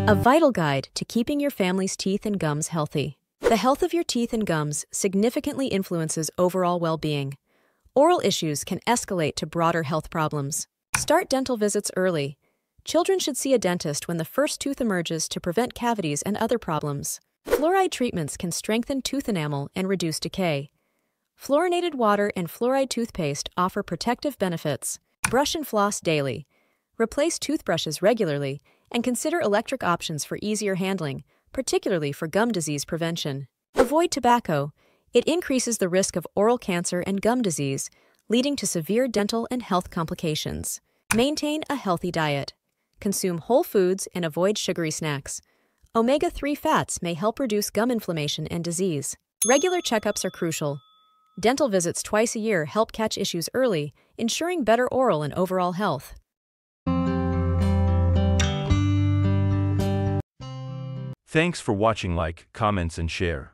a vital guide to keeping your family's teeth and gums healthy. The health of your teeth and gums significantly influences overall well-being. Oral issues can escalate to broader health problems. Start dental visits early. Children should see a dentist when the first tooth emerges to prevent cavities and other problems. Fluoride treatments can strengthen tooth enamel and reduce decay. Fluorinated water and fluoride toothpaste offer protective benefits. Brush and floss daily. Replace toothbrushes regularly and consider electric options for easier handling, particularly for gum disease prevention. Avoid tobacco. It increases the risk of oral cancer and gum disease, leading to severe dental and health complications. Maintain a healthy diet. Consume whole foods and avoid sugary snacks. Omega-3 fats may help reduce gum inflammation and disease. Regular checkups are crucial. Dental visits twice a year help catch issues early, ensuring better oral and overall health. Thanks for watching. Like, comments and share.